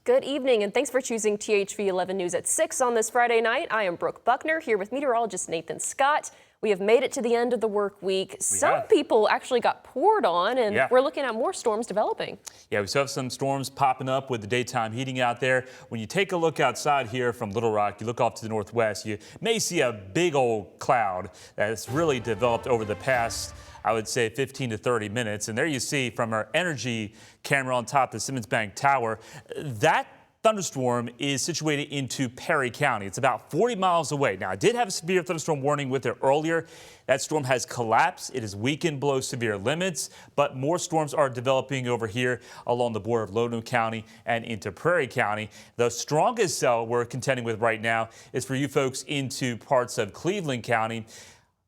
Good evening, and thanks for choosing THV 11 News at 6 on this Friday night. I am Brooke Buckner here with meteorologist Nathan Scott. We have made it to the end of the work week. Some people actually got poured on, and we're looking at more storms developing. Yeah, we still have some storms popping up with the daytime heating out there. When you take a look outside here from Little Rock, you look off to the northwest, you may see a big old cloud that's really developed over the past, I would say, 15 to 30 minutes. And there you see from our energy camera on top of the Simmons Bank Tower, that thunderstorm is situated into Perry County. It's about 40 miles away. Now, I did have a severe thunderstorm warning with it earlier. That storm has collapsed. It is weakened below severe limits, but more storms are developing over here along the border of Logan County and into Prairie County. The strongest cell we're contending with right now is for you folks into parts of Cleveland County.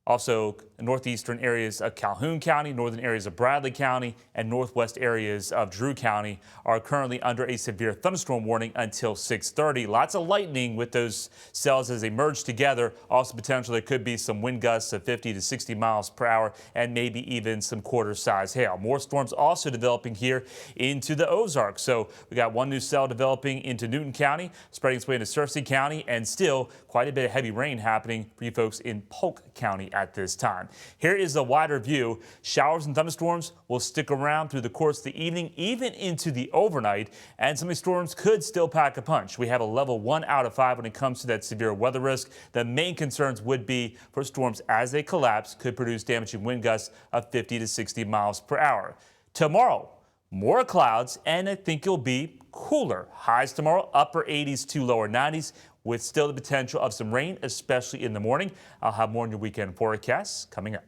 Also, northeastern areas of Calhoun County, northern areas of Bradley County, and northwest areas of Drew County are currently under a severe thunderstorm warning until 6:30. Lots of lightning with those cells as they merge together. Also, potentially there could be some wind gusts of 50 to 60 miles per hour and maybe even some quarter-size hail. More storms also developing here into the Ozarks. So we got one new cell developing into Newton County, spreading its way into Searcy County, and still quite a bit of heavy rain happening for you folks in Polk County at this time. Here is a wider view. Showers and thunderstorms will stick around through the course of the evening, even into the overnight, and some of these storms could still pack a punch. We have a level 1 out of 5 when it comes to that severe weather risk. The main concerns would be for storms as they collapse could produce damaging wind gusts of 50 to 60 miles per hour. Tomorrow, more clouds, and I think it'll be cooler. Highs tomorrow, upper 80s to lower 90s, with still the potential of some rain, especially in the morning. I'll have more on your weekend forecasts coming up.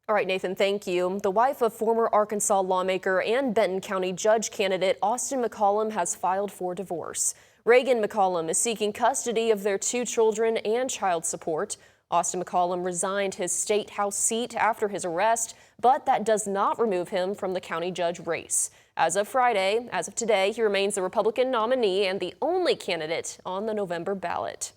All right, Nathan, thank you. The wife of former Arkansas lawmaker and Benton County judge candidate Austin McCollum has filed for divorce. Reagan McCollum is seeking custody of their 2 children and child support. Austin McCollum resigned his state house seat after his arrest, but that does not remove him from the county judge race. As of today, he remains the Republican nominee and the only candidate on the November ballot.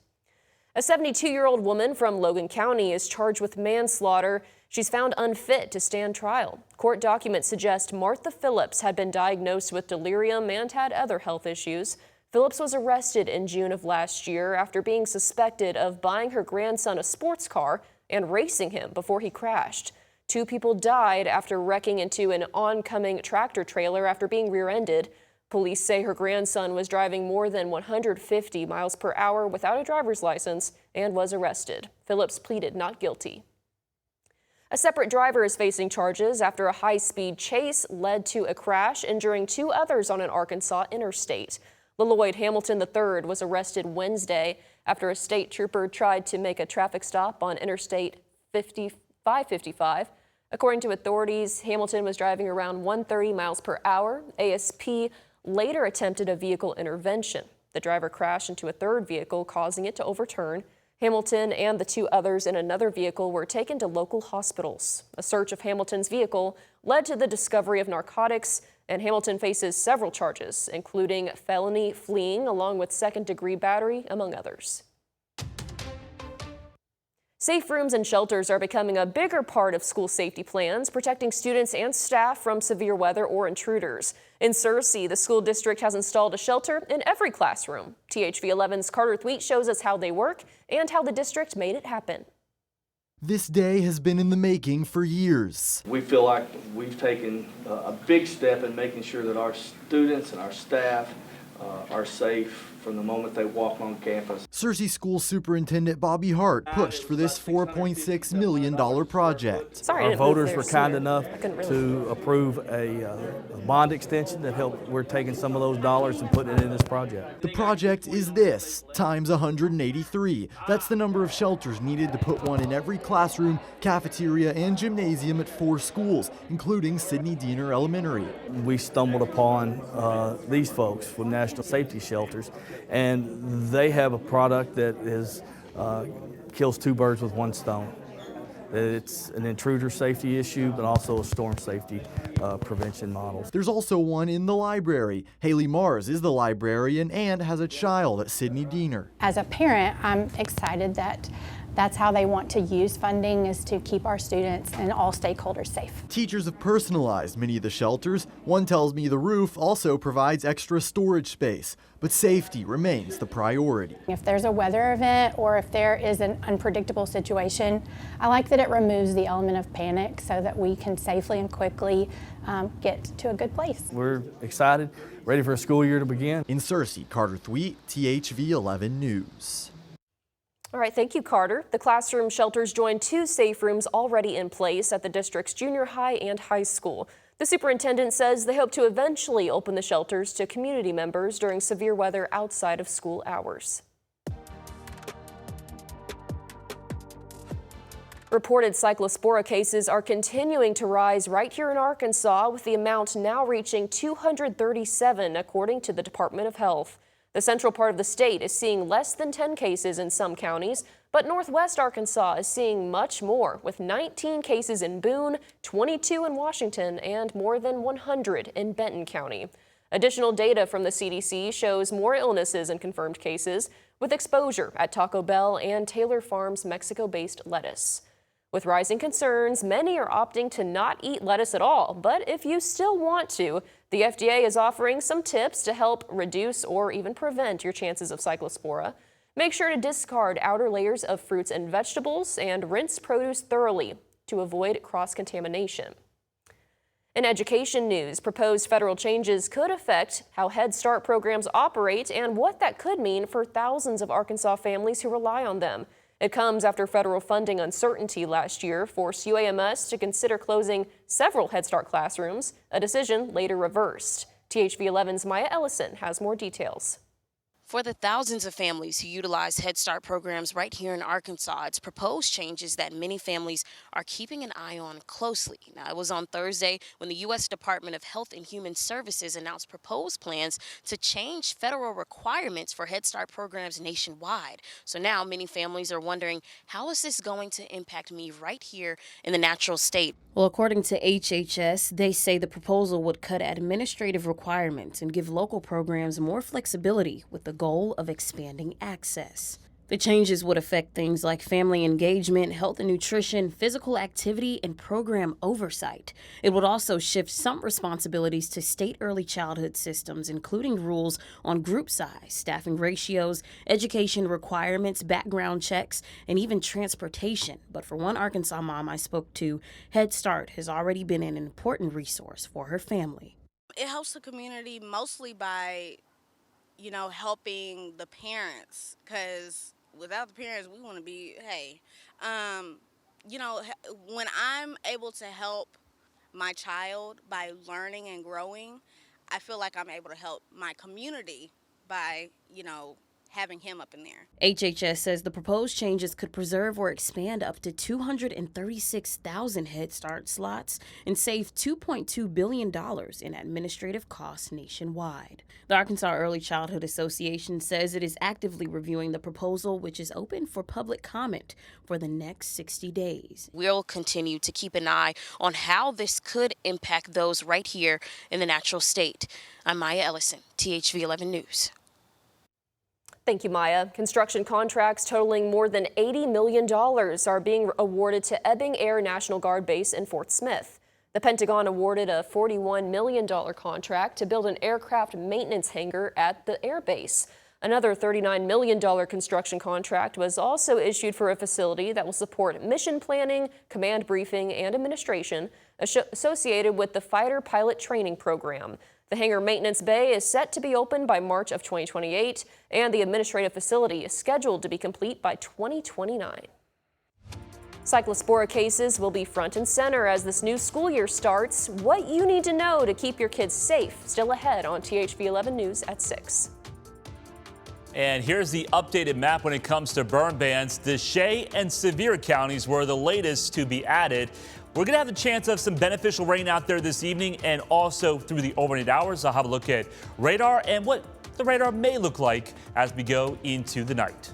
A 72-year-old woman from Logan County is charged with manslaughter. She's found unfit to stand trial. Court documents suggest Martha Phillips had been diagnosed with delirium and had other health issues. Phillips was arrested in June of last year after being suspected of buying her grandson a sports car and racing him before he crashed. 2 people died after wrecking into an oncoming tractor trailer after being rear-ended. Police say her grandson was driving more than 150 miles per hour without a driver's license and was arrested. Phillips pleaded not guilty. A separate driver is facing charges after a high-speed chase led to a crash, injuring 2 others on an Arkansas interstate. Lloyd Hamilton III was arrested Wednesday after a state trooper tried to make a traffic stop on Interstate 555. According to authorities, Hamilton was driving around 130 miles per hour. ASP later attempted a vehicle intervention. The driver crashed into a third vehicle, causing it to overturn. Hamilton and the 2 others in another vehicle were taken to local hospitals. A search of Hamilton's vehicle led to the discovery of narcotics, and Hamilton faces several charges, including felony fleeing along with second-degree battery, among others. Safe rooms and shelters are becoming a bigger part of school safety plans, protecting students and staff from severe weather or intruders. In Searcy, the school district has installed a shelter in every classroom. THV 11's Carter Thweet shows us how they work and how the district made it happen. This day has been in the making for years. We feel like we've taken a big step in making sure that our students and our staff are safe from the moment they walk on campus. Searcy School Superintendent Bobby Hart pushed for this $4.6 million project. Our voters were kind enough to approve a bond extension that helped. We're taking some of those dollars and putting it in this project. The project is this, times 183. That's the number of shelters needed to put one in every classroom, cafeteria, and gymnasium at 4 schools, including Sidney Diener Elementary. We stumbled upon these folks from National Safety Shelters, and they have a product that is kills 2 birds with 1 stone. It's an intruder safety issue, but also a storm safety prevention model. There's also one in the library. Haley Mars is the librarian and has a child at Sidney Diener. As a parent, I'm excited that That's how they want to use funding, is to keep our students and all stakeholders safe. Teachers have personalized many of the shelters. One tells me the roof also provides extra storage space, but safety remains the priority. If there's a weather event or if there is an unpredictable situation, I like that it removes the element of panic so that we can safely and quickly get to a good place. We're excited, ready for a school year to begin. In Searcy, Carter Thweet, THV 11 News. All right, thank you, Carter. The classroom shelters join 2 safe rooms already in place at the district's junior high and high school. The superintendent says they hope to eventually open the shelters to community members during severe weather outside of school hours. Reported Cyclospora cases are continuing to rise right here in Arkansas, with the amount now reaching 237, according to the Department of Health. The central part of the state is seeing less than 10 cases in some counties, but northwest Arkansas is seeing much more, with 19 cases in Boone, 22 in Washington, and more than 100 in Benton County. Additional data from the CDC shows more illnesses and confirmed cases, with exposure at Taco Bell and Taylor Farms Mexico-based lettuce. With rising concerns, many are opting to not eat lettuce at all, but if you still want to, the FDA is offering some tips to help reduce or even prevent your chances of Cyclospora. Make sure to discard outer layers of fruits and vegetables and rinse produce thoroughly to avoid cross-contamination. In education news, proposed federal changes could affect how Head Start programs operate and what that could mean for thousands of Arkansas families who rely on them. It comes after federal funding uncertainty last year forced UAMS to consider closing several Head Start classrooms, a decision later reversed. THV 11's Maya Ellison has more details. For the thousands of families who utilize Head Start programs right here in Arkansas, it's proposed changes that many families are keeping an eye on closely. Now, it was on Thursday when the U.S. Department of Health and Human Services announced proposed plans to change federal requirements for Head Start programs nationwide. So now many families are wondering, how is this going to impact me right here in the natural state? Well, according to HHS, they say the proposal would cut administrative requirements and give local programs more flexibility with the goal of expanding access. The changes would affect things like family engagement, health and nutrition, physical activity, and program oversight. It would also shift some responsibilities to state early childhood systems, including rules on group size, staffing ratios, education requirements, background checks, and even transportation. But for one Arkansas mom I spoke to, Head Start has already been an important resource for her family. It helps the community mostly by helping the parents, because without the parents, we want to be, when I'm able to help my child by learning and growing, I feel like I'm able to help my community by, having him up in there. HHS says the proposed changes could preserve or expand up to 236,000 Head Start slots and save $2.2 billion in administrative costs nationwide. The Arkansas Early Childhood Association says it is actively reviewing the proposal, which is open for public comment for the next 60 days. We'll continue to keep an eye on how this could impact those right here in the natural state. I'm Maya Ellison, THV 11 News. Thank you, Maya. Construction contracts totaling more than $80 million are being awarded to Ebbing Air National Guard Base in Fort Smith. The Pentagon awarded a $41 million contract to build an aircraft maintenance hangar at the air base. Another $39 million construction contract was also issued for a facility that will support mission planning, command briefing, and administration associated with the Fighter Pilot Training Program. The hangar maintenance bay is set to be open by March of 2028, and the administrative facility is scheduled to be complete by 2029. Cyclospora cases will be front and center as this new school year starts. What you need to know to keep your kids safe, still ahead on THV 11 News at 6. And here's the updated map when it comes to burn bans. The Shea and Sevier counties were the latest to be added. We're going to have the chance of some beneficial rain out there this evening and also through the overnight hours. I'll have a look at radar and what the radar may look like as we go into the night.